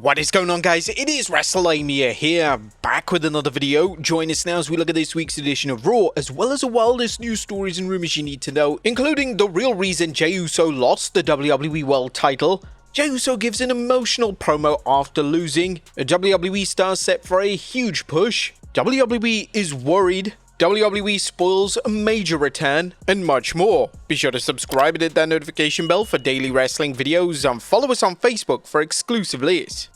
What is going on, guys? It is Wrestlelamia here, back with another video. Join us now as we look at this week's edition of Raw, as well as the wildest news stories and rumors you need to know, including the real reason JEY USO lost the WWE World title. JEY USO gives an emotional promo after losing, a WWE star set for a huge push, WWE is worried, WWE spoils a major return, and much more. Be sure to subscribe and hit that notification bell for daily wrestling videos, and follow us on Facebook for exclusive lists.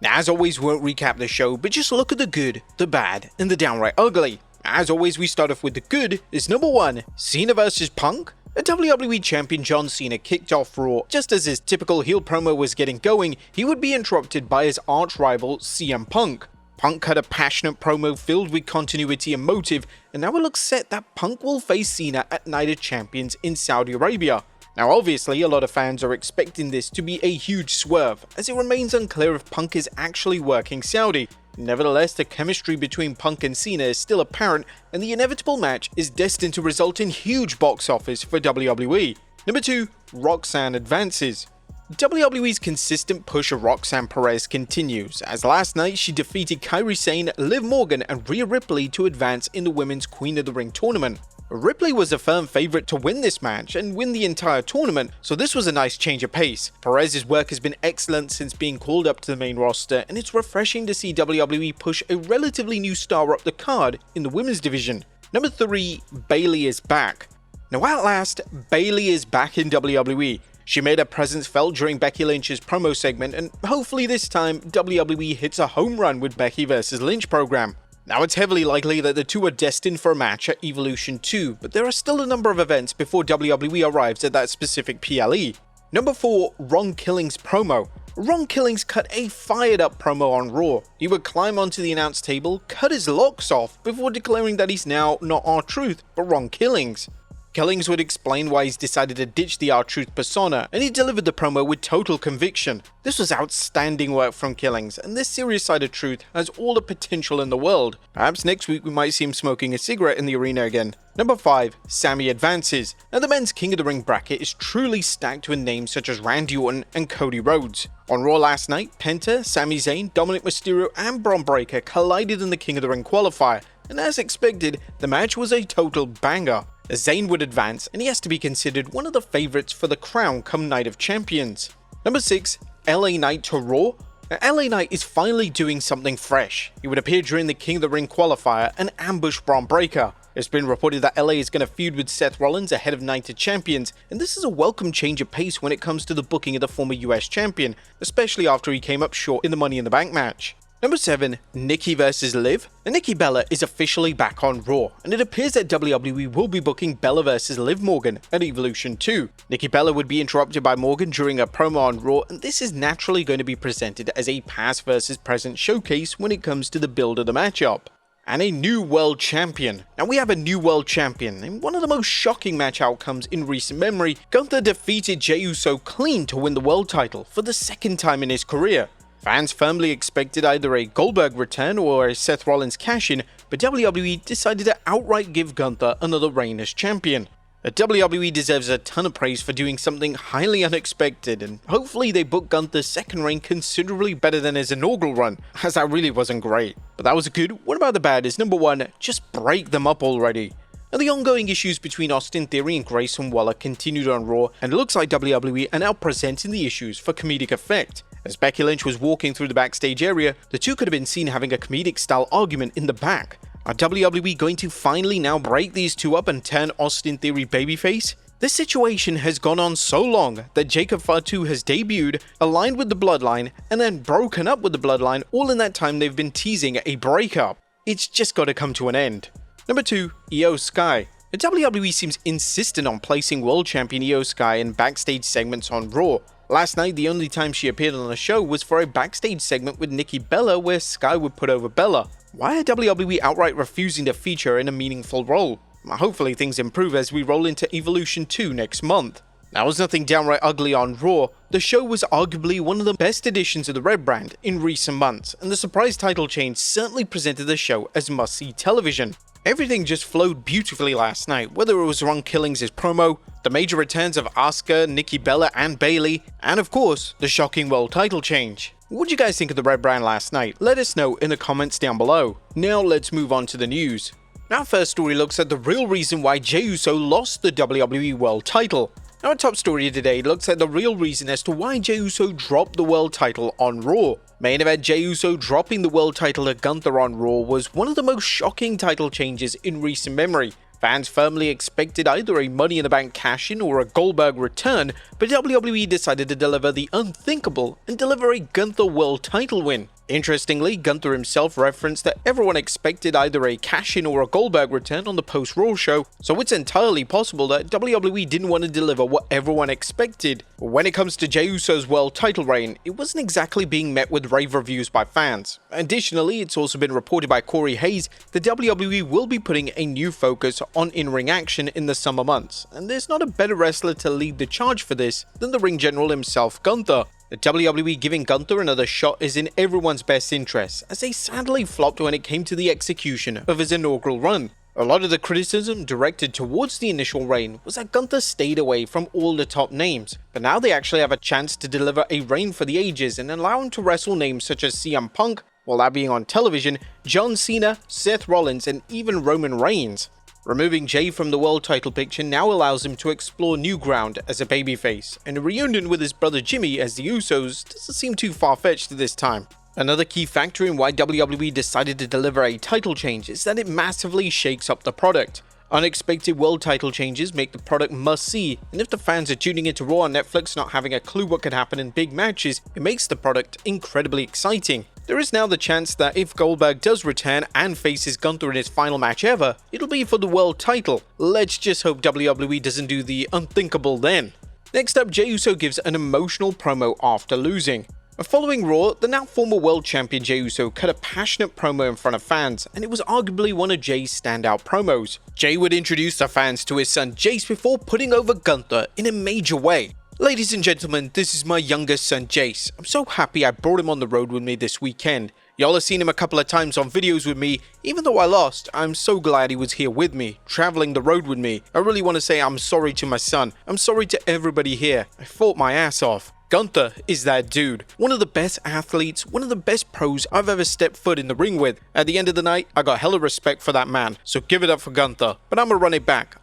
Now, as always, we won't recap the show, but just look at the good, the bad, and the downright ugly. As always, we start off with the good, is number 1, Cena vs Punk. A WWE champion John Cena kicked off Raw. Just as his typical heel promo was getting going, he would be interrupted by his arch-rival CM Punk. Punk had a passionate promo filled with continuity and motive, and now it looks set that Punk will face Cena at Night of Champions in Saudi Arabia. Now obviously, a lot of fans are expecting this to be a huge swerve, as it remains unclear if Punk is actually working Saudi. Nevertheless, the chemistry between Punk and Cena is still apparent, and the inevitable match is destined to result in huge box office for WWE. Number 2, Roxanne advances. WWE's consistent push of Roxanne Perez continues, as last night she defeated Kairi Sane, Liv Morgan and Rhea Ripley to advance in the Women's Queen of the Ring tournament. Ripley was a firm favourite to win this match and win the entire tournament, so this was a nice change of pace. Perez's work has been excellent since being called up to the main roster, and it's refreshing to see WWE push a relatively new star up the card in the women's division. Number 3, Bayley is back. Now at last, Bayley is back in WWE. She made her presence felt during Becky Lynch's promo segment, and hopefully this time WWE hits a home run with Becky vs Lynch program. Now it's heavily likely that the two are destined for a match at Evolution 2, but there are still a number of events before WWE arrives at that specific PLE. Number 4, Ron Killings promo. Ron Killings cut a fired up promo on Raw. He would climb onto the announce table, cut his locks off before declaring that he's now not R-Truth, but Ron Killings. Killings would explain why he's decided to ditch the R-Truth persona, and he delivered the promo with total conviction. This was outstanding work from Killings, and this serious side of Truth has all the potential in the world. Perhaps next week we might see him smoking a cigarette in the arena again. Number 5, Sami advances. Now the men's King of the Ring bracket is truly stacked with names such as Randy Orton and Cody Rhodes. On Raw last night, Penta, Sami Zayn, Dominic Mysterio and Bron Breakker collided in the King of the Ring qualifier, and as expected, the match was a total banger. Zayn would advance, and he has to be considered one of the favourites for the crown come Night of Champions. Number 6, LA Knight to Raw. Now, LA Knight is finally doing something fresh. He would appear during the King of the Ring qualifier and ambush Bron Breakker. It's been reported that LA is going to feud with Seth Rollins ahead of Night of Champions, and this is a welcome change of pace when it comes to the booking of the former US champion, especially after he came up short in the Money in the Bank match. Number 7, Nikki vs Liv. And Nikki Bella is officially back on Raw, and it appears that WWE will be booking Bella vs Liv Morgan at Evolution 2. Nikki Bella would be interrupted by Morgan during a promo on Raw, and this is naturally going to be presented as a past versus present showcase when it comes to the build of the matchup. And a new world champion. Now we have a new world champion. In one of the most shocking match outcomes in recent memory, Gunther defeated JEY USO clean to win the world title for the second time in his career. Fans firmly expected either a Goldberg return or a Seth Rollins cash-in, but WWE decided to outright give Gunther another reign as champion. The WWE deserves a ton of praise for doing something highly unexpected, and hopefully they book Gunther's second reign considerably better than his inaugural run, as that really wasn't great. But that was good. What about the bad is number 1, just break them up already. Now the ongoing issues between Austin Theory and Grayson Waller continued on Raw, and it looks like WWE are now presenting the issues for comedic effect. As Becky Lynch was walking through the backstage area, the two could have been seen having a comedic style argument in the back. Are WWE going to finally now break these two up and turn Austin Theory babyface? This situation has gone on so long that Jacob Fatu has debuted, aligned with the Bloodline, and then broken up with the Bloodline. All in that time they've been teasing a breakup. It's just got to come to an end. Number 2, Io Sky. The WWE seems insistent on placing World Champion Io Sky in backstage segments on Raw. Last night, the only time she appeared on the show was for a backstage segment with Nikki Bella where Sky would put over Bella. Why are WWE outright refusing to feature her in a meaningful role? Hopefully things improve as we roll into Evolution 2 next month. Now, was nothing downright ugly on Raw, the show was arguably one of the best editions of the Red brand in recent months, and the surprise title change certainly presented the show as must-see television. Everything just flowed beautifully last night, whether it was Ron Killings' promo, the major returns of Asuka, Nikki Bella and Bayley, and of course, the shocking world title change. What did you guys think of the Red Brand last night? Let us know in the comments down below. Now let's move on to the news. Our first story looks at the real reason why Jey Uso lost the WWE World title. Our top story today looks at the real reason as to why Jey Uso dropped the world title on Raw. Main event Jey Uso dropping the world title to Gunther on Raw was one of the most shocking title changes in recent memory. Fans firmly expected either a Money in the Bank cash-in or a Goldberg return, but WWE decided to deliver the unthinkable and deliver a Gunther world title win. Interestingly, Gunther himself referenced that everyone expected either a cash-in or a Goldberg return on the post-Raw show, so it's entirely possible that WWE didn't want to deliver what everyone expected. When it comes to Jey Uso's world title reign, it wasn't exactly being met with rave reviews by fans. Additionally, it's also been reported by Corey Hayes that WWE will be putting a new focus on in-ring action in the summer months, and there's not a better wrestler to lead the charge for this than the ring general himself, Gunther. The WWE giving Gunther another shot is in everyone's best interest, as they sadly flopped when it came to the execution of his inaugural run. A lot of the criticism directed towards the initial reign was that Gunther stayed away from all the top names, but now they actually have a chance to deliver a reign for the ages and allow him to wrestle names such as CM Punk, while that being on television, John Cena, Seth Rollins and even Roman Reigns. Removing Jey from the world title picture now allows him to explore new ground as a babyface, and a reunion with his brother Jimmy as the Usos doesn't seem too far-fetched at this time. Another key factor in why WWE decided to deliver a title change is that it massively shakes up the product. Unexpected world title changes make the product must-see, and if the fans are tuning into Raw on Netflix not having a clue what could happen in big matches, it makes the product incredibly exciting. There is now the chance that if Goldberg does return and faces Gunther in his final match ever, it'll be for the world title. Let's just hope WWE doesn't do the unthinkable then. Next up, Jey Uso gives an emotional promo after losing. Following Raw, the now former world champion Jey Uso cut a passionate promo in front of fans, and it was arguably one of Jey's standout promos. Jey would introduce the fans to his son Jace before putting over Gunther in a major way. Ladies and gentlemen, this is my youngest son Jace. I'm so happy I brought him on the road with me this weekend. Y'all have seen him a couple of times on videos with me. Even though I lost, I'm so glad he was here with me, traveling the road with me. I really want to say I'm sorry to my son. I'm sorry to everybody here. I fought my ass off. Gunther is that dude. One of the best athletes, one of the best pros I've ever stepped foot in the ring with. At the end of the night, I got hella respect for that man. So give it up for Gunther. But I'm gonna run it back.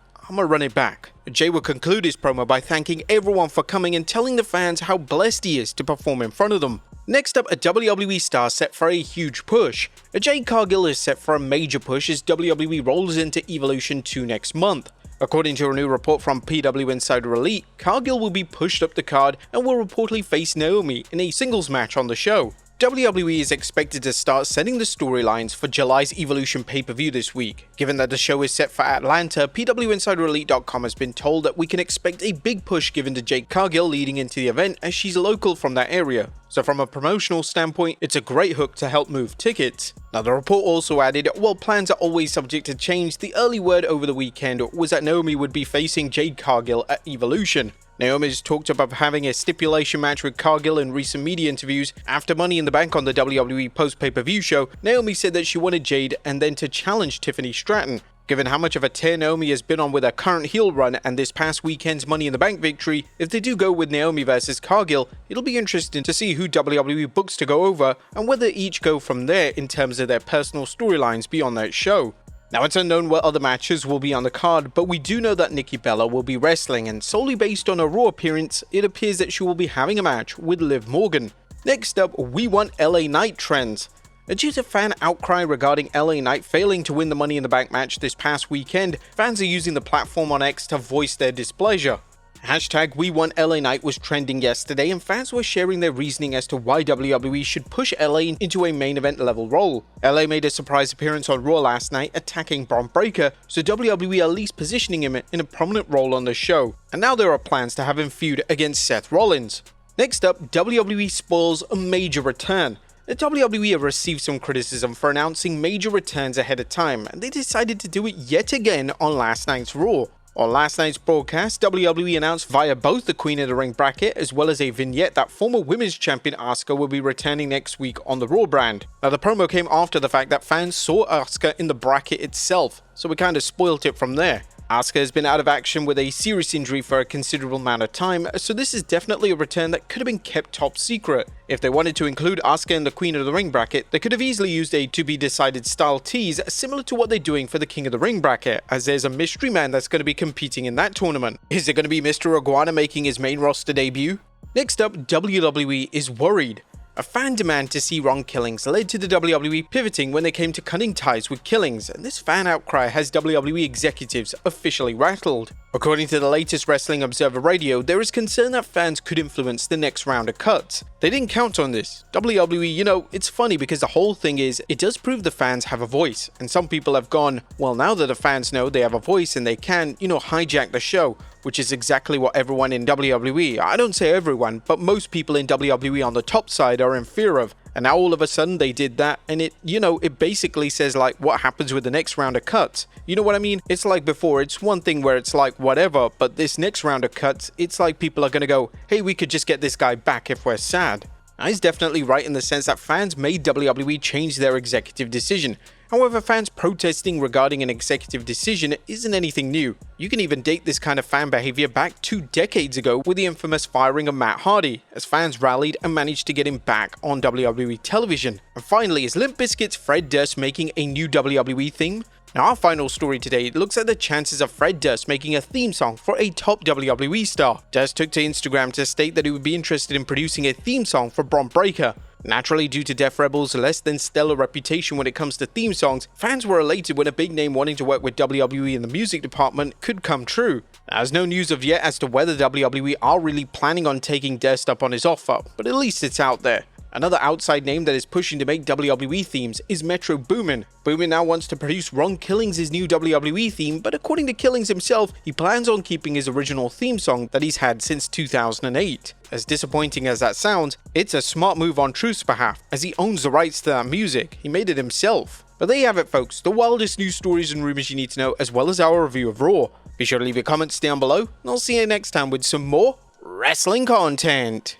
Jey will conclude his promo by thanking everyone for coming and telling the fans how blessed he is to perform in front of them. Next up, a WWE star set for a huge push. Jade Cargill is set for a major push as WWE rolls into Evolution 2 next month. According to a new report from PW Insider Elite, Cargill will be pushed up the card and will reportedly face Naomi in a singles match on the show. WWE is expected to start setting the storylines for July's Evolution pay-per-view this week. Given that the show is set for Atlanta, PWInsiderElite.com has been told that we can expect a big push given to Jade Cargill leading into the event as she's local from that area. So from a promotional standpoint, it's a great hook to help move tickets. Now the report also added, while plans are always subject to change, the early word over the weekend was that Naomi would be facing Jade Cargill at Evolution. Naomi's talked about having a stipulation match with Cargill in recent media interviews. After Money in the Bank on the WWE post-pay-per-view show, Naomi said that she wanted Jade and then to challenge Tiffany Stratton. Given how much of a tear Naomi has been on with her current heel run and this past weekend's Money in the Bank victory, if they do go with Naomi versus Cargill, it'll be interesting to see who WWE books to go over and whether each go from there in terms of their personal storylines beyond that show. Now it's unknown what other matches will be on the card, but we do know that Nikki Bella will be wrestling, and solely based on her Raw appearance, it appears that she will be having a match with Liv Morgan. Next up, we want LA Knight trends. Due to fan outcry regarding LA Knight failing to win the Money in the Bank match this past weekend, fans are using the platform on X to voice their displeasure. Hashtag #WeWantLAKnight was trending yesterday, and fans were sharing their reasoning as to why WWE should push LA into a main event level role. LA made a surprise appearance on Raw last night, attacking Bron Breakker, so WWE are at least positioning him in a prominent role on the show. And now there are plans to have him feud against Seth Rollins. Next up, WWE spoils a major return. The WWE have received some criticism for announcing major returns ahead of time, and they decided to do it yet again on last night's Raw. On last night's broadcast, WWE announced via both the Queen of the Ring bracket as well as a vignette that former Women's Champion Asuka will be returning next week on the Raw brand. Now the promo came after the fact that fans saw Asuka in the bracket itself, so we kind of spoilt it from there. Asuka has been out of action with a serious injury for a considerable amount of time, so this is definitely a return that could have been kept top secret. If they wanted to include Asuka in the Queen of the Ring bracket, they could have easily used a to-be-decided style tease similar to what they're doing for the King of the Ring bracket, as there's a mystery man that's going to be competing in that tournament. Is it going to be Mr. Iguana making his main roster debut? Next up, WWE is worried. A fan demand to see Ron Killings led to the WWE pivoting when they came to cutting ties with Killings, and this fan outcry has WWE executives officially rattled. According to the latest Wrestling Observer Radio, there is concern that fans could influence the next round of cuts. They didn't count on this. WWE, it's funny because the whole thing is, it does prove the fans have a voice, and some people have gone, well, now that the fans know they have a voice and they can, hijack the show, which is exactly what everyone in WWE, I don't say everyone, but most people in WWE on the top side are in fear of. And now all of a sudden they did that, and it basically says like what happens with the next round of cuts. You know what I mean? It's like before, it's one thing where it's like whatever, but this next round of cuts, it's like people are gonna go, hey, we could just get this guy back if we're sad. Now, he's definitely right in the sense that fans made WWE change their executive decision. However, fans protesting regarding an executive decision isn't anything new. You can even date this kind of fan behavior back 2 decades ago with the infamous firing of Matt Hardy, as fans rallied and managed to get him back on WWE television. And finally, is Limp Bizkit's Fred Durst making a new WWE theme? Now, our final story today looks at the chances of Fred Durst making a theme song for a top WWE star. Durst took to Instagram to state that he would be interested in producing a theme song for Bron Breakker. Naturally, due to Def Rebel's less than stellar reputation when it comes to theme songs, fans were elated when a big name wanting to work with WWE in the music department could come true. There's no news of yet as to whether WWE are really planning on taking Durst up on his offer, but at least it's out there. Another outside name that is pushing to make WWE themes is Metro Boomin. Boomin now wants to produce Ron Killings' new WWE theme, but according to Killings himself, he plans on keeping his original theme song that he's had since 2008. As disappointing as that sounds, it's a smart move on Truth's behalf, as he owns the rights to that music. He made it himself. But there you have it, folks, the wildest news stories and rumors you need to know, as well as our review of Raw. Be sure to leave your comments down below, and I'll see you next time with some more wrestling content.